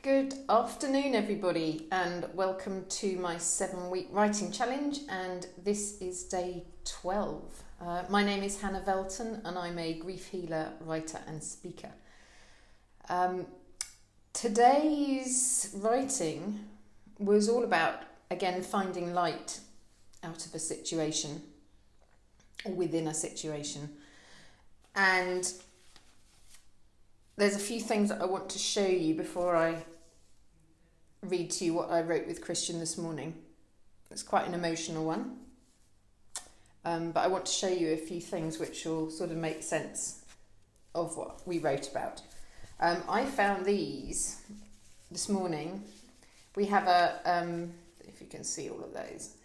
Good afternoon, everybody, and welcome to my 7-week writing challenge. And this is day 12. My name is Hannah Velton, and I'm a grief healer, writer, and speaker. Today's writing was all about, again, finding light out of a situation or within a situation. And there's a few things that I want to show you before I read to you what I wrote with Christian this morning. It's quite an emotional one, but I want to show you a few things which will sort of make sense of what we wrote about. I found these this morning. We have a, if you can see all of those,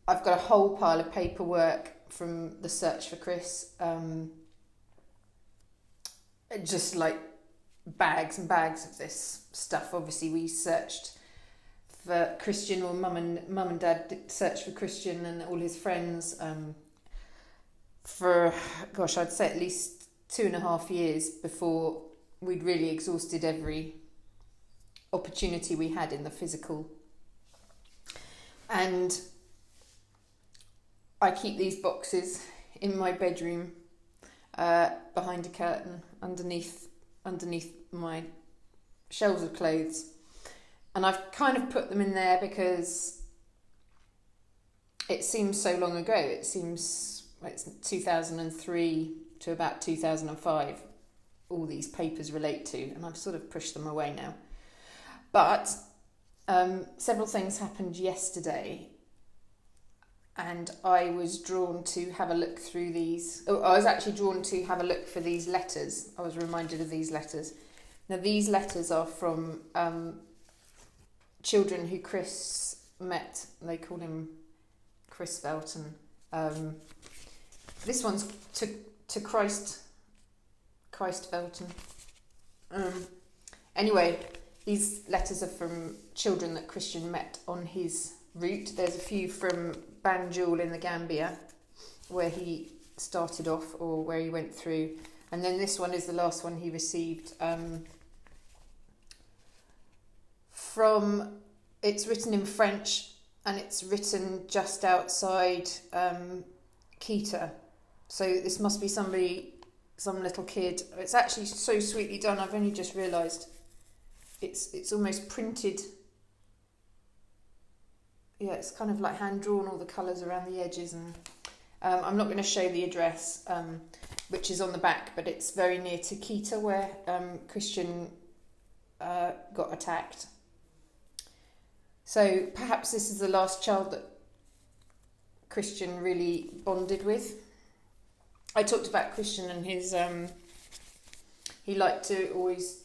I've got a whole pile of paperwork from the search for Chris, just like bags and bags of this stuff. Obviously we searched for Christian, or mum and dad searched for Christian and all his friends for, I'd say at least 2.5 years before we'd really exhausted every opportunity we had in the physical. And I keep these boxes in my bedroom, behind a curtain, underneath my shelves of clothes. And I've kind of put them in there because it seems so long ago. It seems it's 2003 to about 2005 all these papers relate to, and I've sort of pushed them away now. But several things happened yesterday, and I was drawn to have a look through these. I was actually drawn to have a look for these letters. I was reminded of these letters. Now, these letters are from children who Chris met. They call him Chris Velton. This one's to Christ Velton. Anyway, these letters are from children that Christian met on his route. There's a few from Banjul in the Gambia, where he started off, or where he went through, and then this one is the last one he received it's written in French, and it's written just outside Quito. So this must be some little kid. It's actually so sweetly done. I've only just realised it's almost printed. Yeah, it's kind of like hand drawn, all the colours around the edges, and I'm not going to show the address, which is on the back, but it's very near to Quito, where Christian got attacked. So perhaps this is the last child that Christian really bonded with. I talked about Christian and his, he liked to always,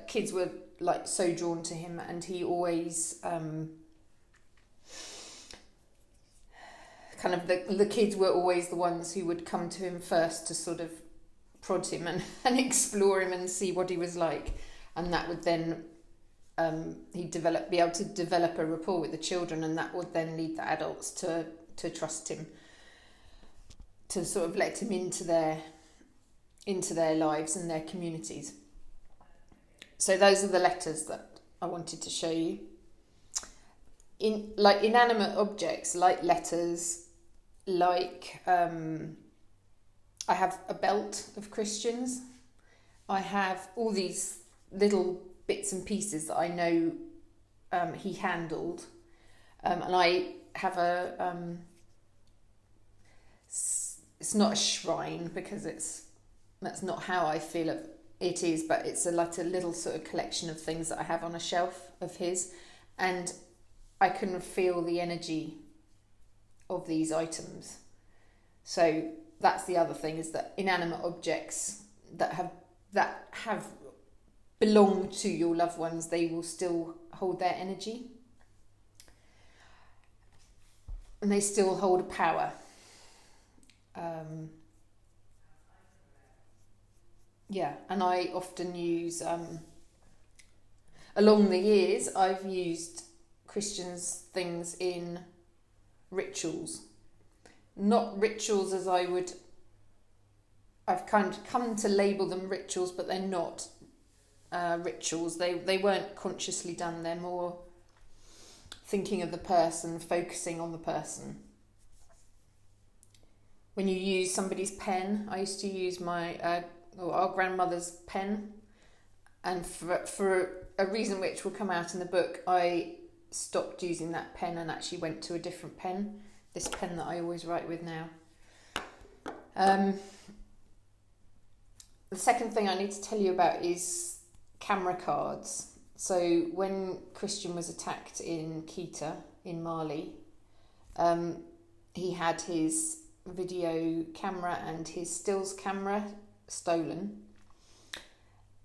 kids were like so drawn to him, and he always, kind of the kids were always the ones who would come to him first to sort of prod him and explore him and see what he was like, and that would then he'd be able to develop a rapport with the children, and that would then lead the adults to trust him, to sort of let him into their lives and their communities. So those are the letters that I wanted to show you. In like inanimate objects, like letters, like I have a belt of Christian's. I have all these little bits and pieces that I know he handled, and I have it's not a shrine, because that's not how I feel it is, but it's like a little sort of collection of things that I have on a shelf of his, and I can feel the energy of these items. So that's the other thing, is that inanimate objects that have belonged to your loved ones, they will still hold their energy, and they still hold a power. And I often use, along the years, I've used Christian's things in rituals. Not rituals as I would I've kind of come to label them rituals, but they're not rituals. They weren't consciously done. They're more thinking of the person, focusing on the person. When you use somebody's pen, I used to use our grandmother's pen, and for a reason which will come out in the book, I stopped using that pen and actually went to a different pen, this pen that I always write with now. The second thing I need to tell you about is camera cards. So when Christian was attacked in Kita in Mali, he had his video camera and his stills camera stolen,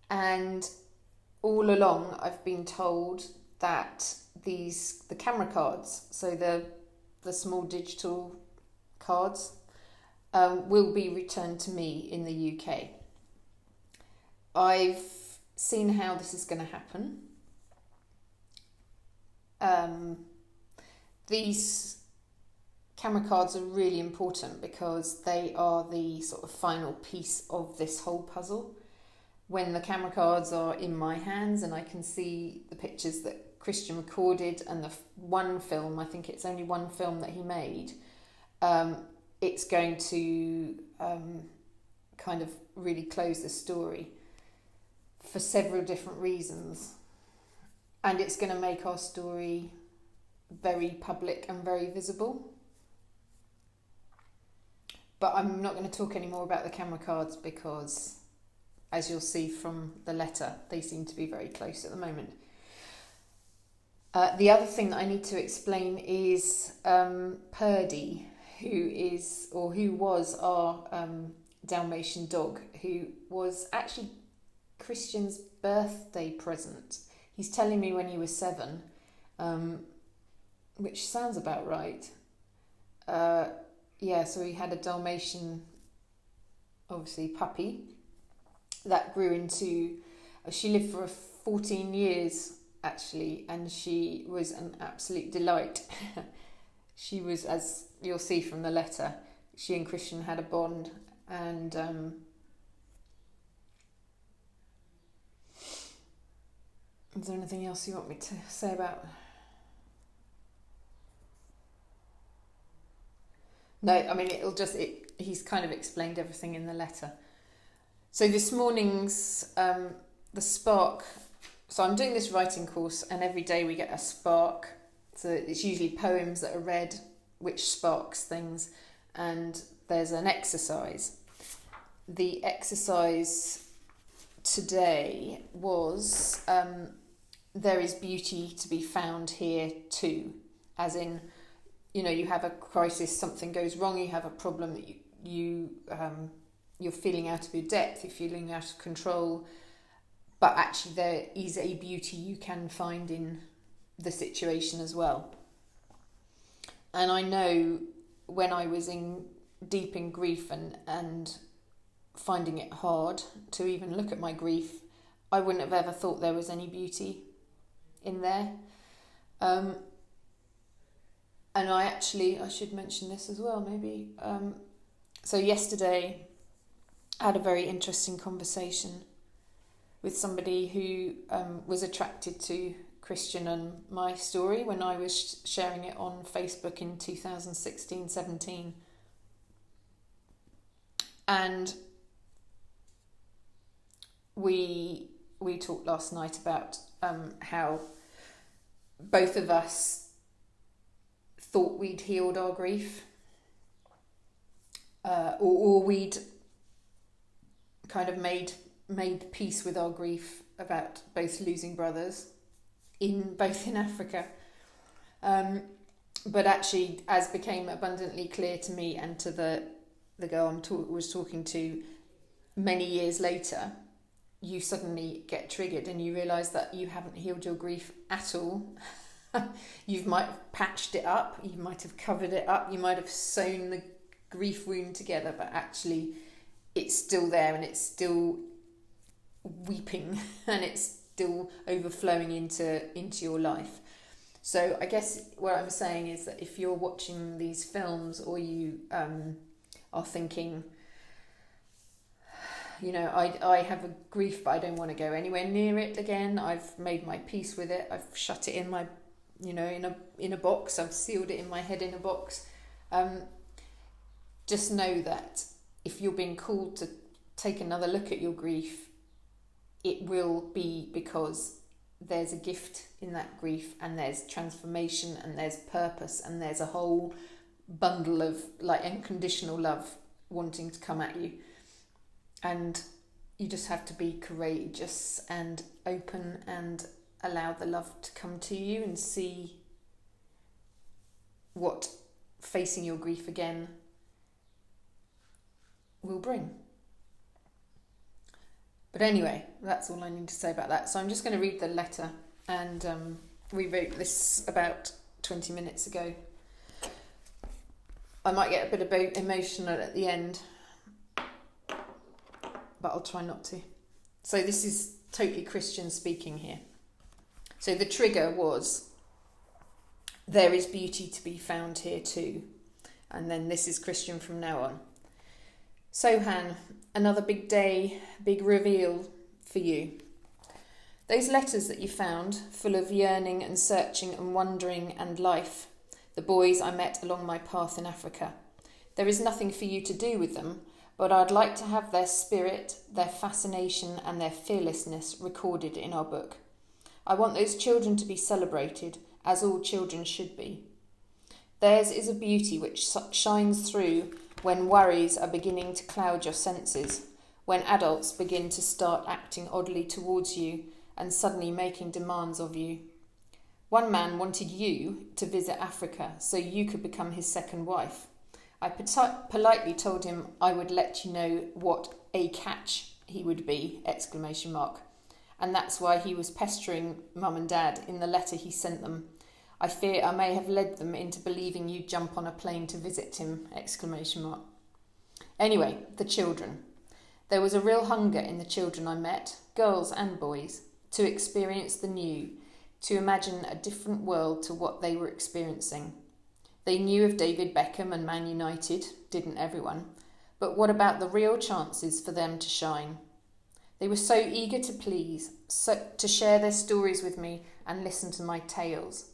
and all along I've been told that the camera cards, so the small digital cards, will be returned to me in the UK. I've seen how this is going to happen. These camera cards are really important because they are the sort of final piece of this whole puzzle. When the camera cards are in my hands and I can see the pictures that Christian recorded and the one film, I think it's only one film that he made, it's going to kind of really close the story for several different reasons. And it's going to make our story very public and very visible. But I'm not going to talk any more about the camera cards because, as you'll see from the letter, they seem to be very close at the moment. The other thing that I need to explain is Purdy, who was our Dalmatian dog, who was actually Christian's birthday present. He's telling me when he was 7, which sounds about right. So he had a Dalmatian, obviously, puppy that grew into... She lived for 14 years, actually, and she was an absolute delight. She was, as you'll see from the letter, she and Christian had a bond, and is there anything else you want me to say about? No, I mean, he's kind of explained everything in the letter. So this morning's, the spark, so I'm doing this writing course and every day we get a spark. So it's usually poems that are read, which sparks things, and there's an exercise. The exercise today was, there is beauty to be found here too, as in, you have a crisis, something goes wrong, you have a problem that you're feeling out of your depth, you're feeling out of control, but actually there is a beauty you can find in the situation as well. And I know when I was deep in grief and finding it hard to even look at my grief, I wouldn't have ever thought there was any beauty in there. And I should mention this as well, maybe. So yesterday, I had a very interesting conversation with somebody who was attracted to Christian and my story when I was sharing it on Facebook in 2016-17. And we talked last night about how both of us thought we'd healed our grief, or we'd kind of made peace with our grief about both losing brothers both in Africa. But actually, as became abundantly clear to me and to the girl I was talking to many years later, you suddenly get triggered and you realise that you haven't healed your grief at all. You might have patched it up, you might have covered it up, you might have sewn the grief wound together, but actually it's still there and it's still weeping and it's still overflowing into your life. So I guess what I'm saying is that if you're watching these films or you are thinking, I have a grief, but I don't want to go anywhere near it again. I've made my peace with it. I've shut it in my, in a box. I've sealed it in my head in a box. Just know that if you're being called to take another look at your grief, it will be because there's a gift in that grief, and there's transformation, and there's purpose, and there's a whole bundle of unconditional love wanting to come at you. And you just have to be courageous and open and allow the love to come to you, and see what facing your grief again will bring. But anyway, that's all I need to say about that. So I'm just going to read the letter, and we wrote this about 20 minutes ago. I might get a bit emotional at the end, but I'll try not to. So this is totally Christian speaking here. So the trigger was, there is beauty to be found here too. And then this is Christian from now on. So Han, another big day, big reveal for you. Those letters that you found, full of yearning and searching and wondering and life, the boys I met along my path in Africa. There is nothing for you to do with them, but I'd like to have their spirit, their fascination and their fearlessness recorded in our book. I want those children to be celebrated, as all children should be. Theirs is a beauty which shines through when worries are beginning to cloud your senses, when adults begin to start acting oddly towards you and suddenly making demands of you. One man wanted you to visit Africa so you could become his second wife. I politely told him I would let you know what a catch he would be, ! And that's why he was pestering Mum and Dad in the letter he sent them. I fear I may have led them into believing you'd jump on a plane to visit him, ! Anyway, the children. There was a real hunger in the children I met, girls and boys, to experience the new, to imagine a different world to what they were experiencing. They knew of David Beckham and Man United, didn't everyone? But what about the real chances for them to shine? They were so eager to please, to share their stories with me and listen to my tales.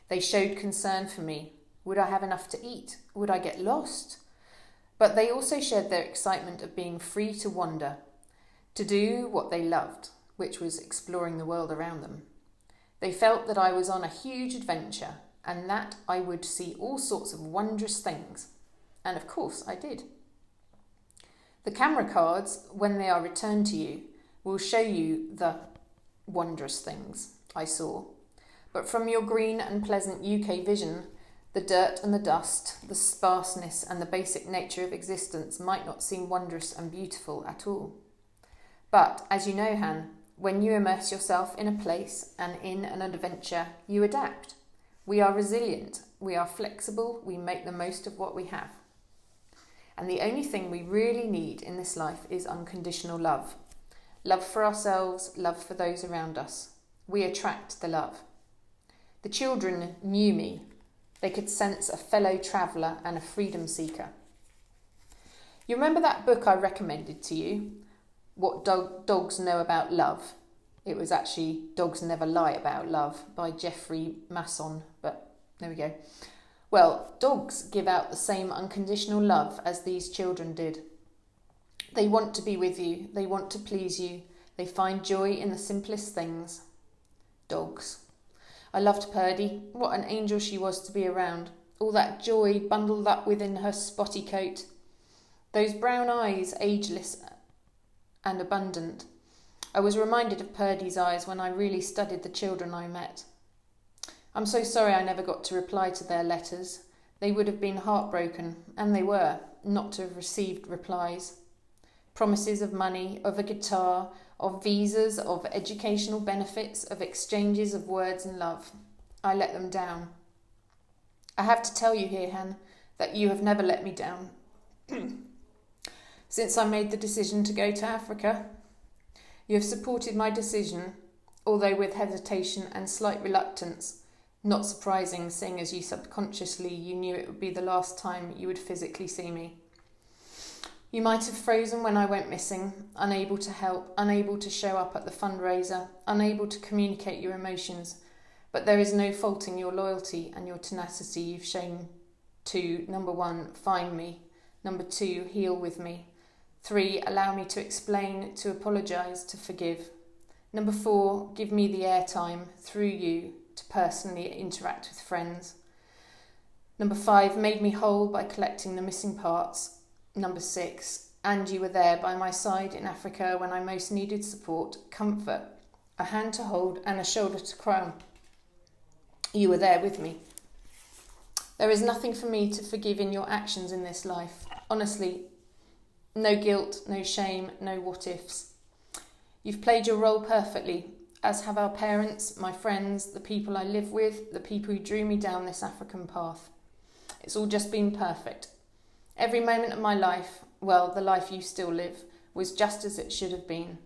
They showed concern for me. Would I have enough to eat? Would I get lost? But they also shared their excitement of being free to wander, to do what they loved, which was exploring the world around them. They felt that I was on a huge adventure and that I would see all sorts of wondrous things. And of course I did. The camera cards, when they are returned to you, will show you the wondrous things I saw. But from your green and pleasant UK vision, the dirt and the dust, the sparseness and the basic nature of existence might not seem wondrous and beautiful at all. But, as you know, Han, when you immerse yourself in a place and in an adventure, you adapt. We are resilient, we are flexible, we make the most of what we have. And the only thing we really need in this life is unconditional love. Love for ourselves, love for those around us. We attract the love. The children knew me. They could sense a fellow traveller and a freedom seeker. You remember that book I recommended to you? What Dogs Know About Love? It was actually Dogs Never Lie About Love by Jeffrey Masson, but there we go. Well, dogs give out the same unconditional love as these children did. They want to be with you, they want to please you, they find joy in the simplest things. Dogs. I loved Purdy. What an angel she was to be around. All that joy bundled up within her spotty coat. Those brown eyes, ageless and abundant. I was reminded of Purdy's eyes when I really studied the children I met. I'm so sorry I never got to reply to their letters. They would have been heartbroken, and they were, not to have received replies. Promises of money, of a guitar, of visas, of educational benefits, of exchanges of words and love. I let them down. I have to tell you here, Han, that you have never let me down. Since I made the decision to go to Africa, you have supported my decision, although with hesitation and slight reluctance. Not surprising, seeing as you subconsciously you knew it would be the last time you would physically see me. You might have frozen when I went missing, unable to help, unable to show up at the fundraiser, unable to communicate your emotions, but there is no faulting your loyalty and your tenacity you've shown to, number 1, find me, number 2, heal with me, 3, allow me to explain, to apologise, to forgive, number 4, give me the airtime through you to personally interact with friends, number 5, made me whole by collecting the missing parts, number 6, and you were there by my side in Africa when I most needed support, comfort, a hand to hold and a shoulder to cry on. You were there with me. There is nothing for me to forgive in your actions in this life. Honestly, no guilt, no shame, no what ifs. You've played your role perfectly, as have our parents, my friends, the people I live with, the people who drew me down this African path. It's all just been perfect. Every moment of my life, well, the life you still live, was just as it should have been.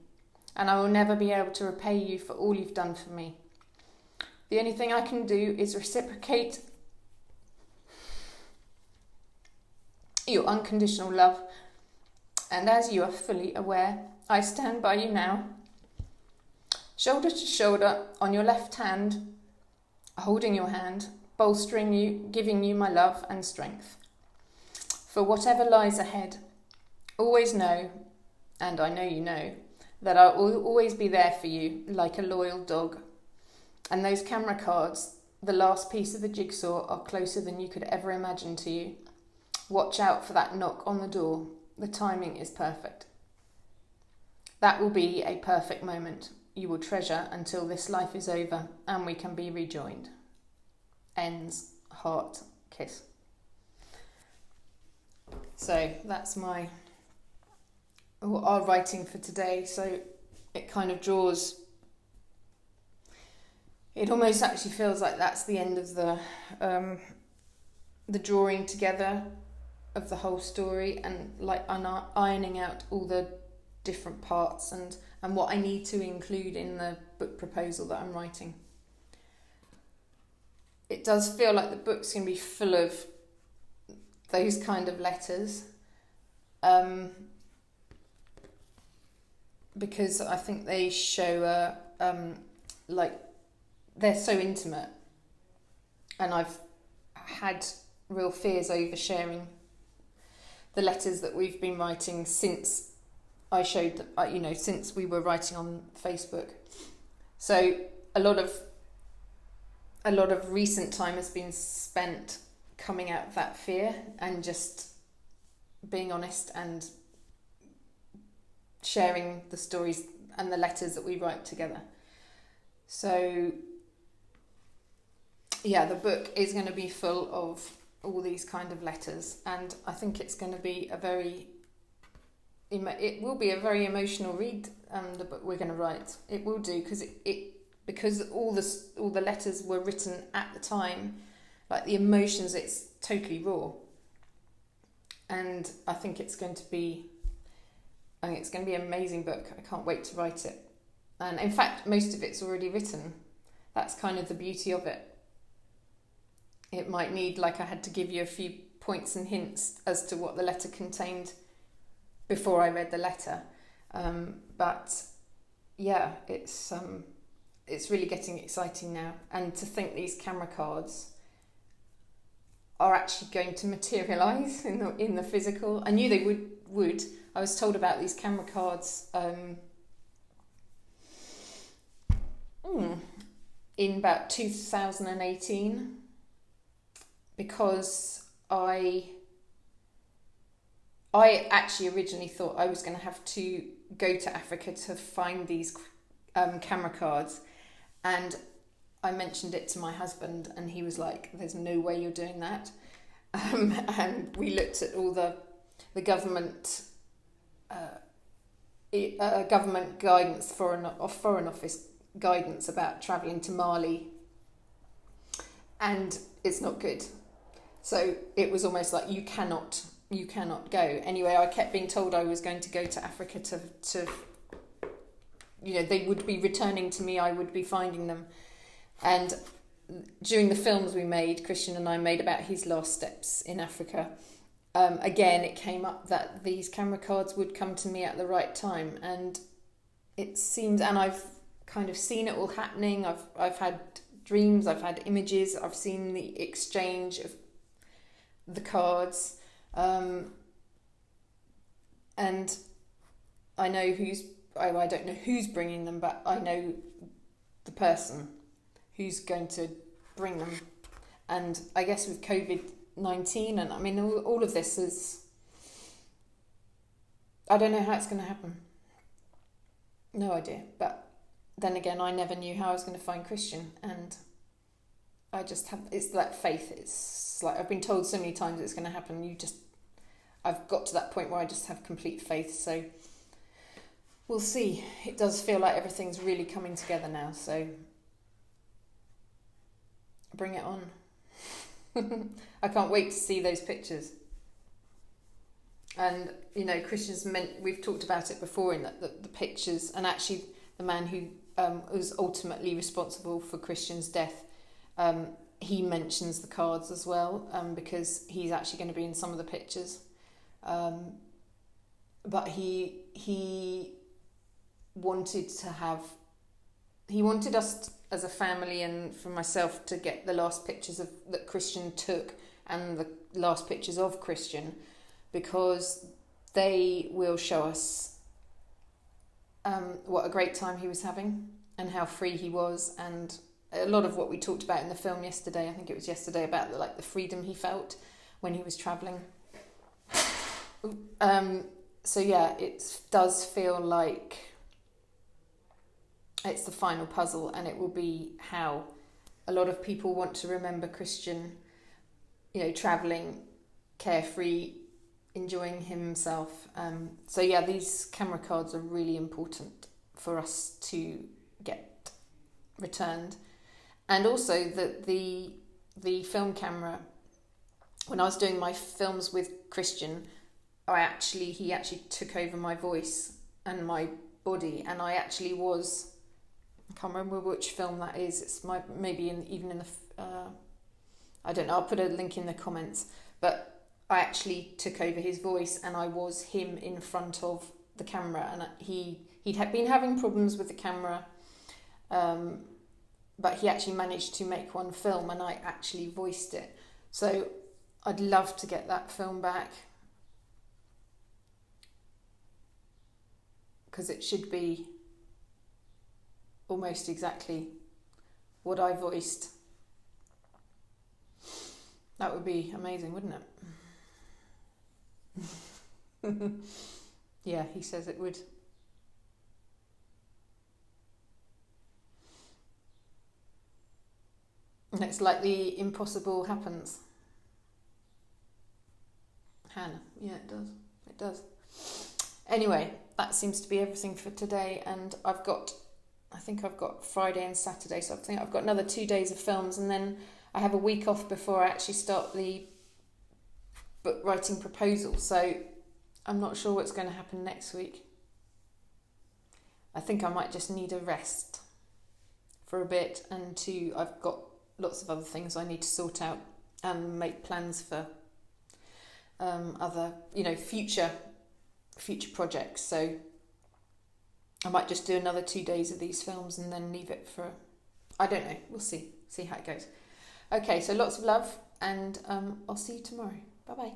And I will never be able to repay you for all you've done for me. The only thing I can do is reciprocate your unconditional love. And as you are fully aware, I stand by you now, shoulder to shoulder, on your left hand, holding your hand, bolstering you, giving you my love and strength. For whatever lies ahead, always know, and I know you know, that I will always be there for you like a loyal dog. And those camera cards, the last piece of the jigsaw, are closer than you could ever imagine to you. Watch out for that knock on the door. The timing is perfect. That will be a perfect moment you will treasure until this life is over and we can be rejoined. Ends, heart, kiss. So that's our writing for today. So it kind of draws, it almost actually feels like that's the end of the drawing together of the whole story, and like ironing out all the different parts and what I need to include in the book proposal that I'm writing. It does feel like the book's going to be full of those kind of letters, because I think they show like they're so intimate, and I've had real fears over sharing the letters that we've been writing since I showed that, since we were writing on Facebook. So a lot of recent time has been spent coming out of that fear and just being honest and sharing the stories and the letters that we write together. So yeah, the book is going to be full of all these kind of letters, and I think it's going to be it will be a very emotional read, the book we're going to write. It will do, because all the letters were written at the time, like the emotions, it's totally raw. And I think it's going to be an amazing book. I can't wait to write it. And in fact, most of it's already written. That's kind of the beauty of it. It might need, like I had to give you a few points and hints as to what the letter contained before I read the letter. But yeah, it's really getting exciting now. And to think these camera cards are actually going to materialise in the physical. I knew they would. I was told about these camera cards in about 2018, because I actually originally thought I was going to have to go to Africa to find these camera cards, and I mentioned it to my husband, and he was like, "There's no way you're doing that." And we looked at all the government government guidance, foreign office guidance about travelling to Mali, and it's not good. So it was almost like you cannot go. Anyway, I kept being told I was going to go to Africa to they would be returning to me, I would be finding them. And during the films we made, Christian and I made about his last steps in Africa, again, it came up that these camera cards would come to me at the right time, and it seems, and I've kind of seen it all happening. I've had dreams, I've had images, I've seen the exchange of the cards, and I know I don't know who's bringing them, but I know the person who's going to bring them. And I guess with COVID-19, and I mean all of this is, I don't know how it's going to happen. No idea. But then again, I never knew how I was going to find Christian, and I just have, it's that faith. It's like I've been told so many times it's going to happen. I've got to that point where I just have complete faith. So we'll see. It does feel like everything's really coming together now. So bring it on. I can't wait to see those pictures. And Christians we've talked about it before in the pictures, and actually the man who was ultimately responsible for Christian's death, he mentions the cards as well, because he's actually going to be in some of the pictures. But he wanted us as a family, and for myself, to get the last pictures that Christian took and the last pictures of Christian, because they will show us what a great time he was having and how free he was, and a lot of what we talked about in the film yesterday. I think it was yesterday, about the freedom he felt when he was travelling. So yeah, it does feel like it's the final puzzle, and it will be how a lot of people want to remember Christian, travelling, carefree, enjoying himself. So yeah, these camera cards are really important for us to get returned. And also the film camera, when I was doing my films with Christian, he actually took over my voice and my body, and I actually was, I can't remember which film that is. It's maybe even in the I don't know. I'll put a link in the comments. But I actually took over his voice, and I was him in front of the camera. And he'd been having problems with the camera, but he actually managed to make one film, and I actually voiced it. So I'd love to get that film back, because it should be almost exactly what I voiced. That would be amazing, wouldn't it? Yeah, he says it would. And it's like the impossible happens. Hannah, yeah, it does. It does. Anyway, that seems to be everything for today, and I think I've got Friday and Saturday, so I think I've got another 2 days of films, and then I have a week off before I actually start the book writing proposal. So I'm not sure what's going to happen next week. I think I might just need a rest for a bit, and I've got lots of other things I need to sort out and make plans for other, future projects. So I might just do another 2 days of these films and then leave it for, I don't know, we'll see how it goes. Okay, so lots of love, and I'll see you tomorrow. Bye bye.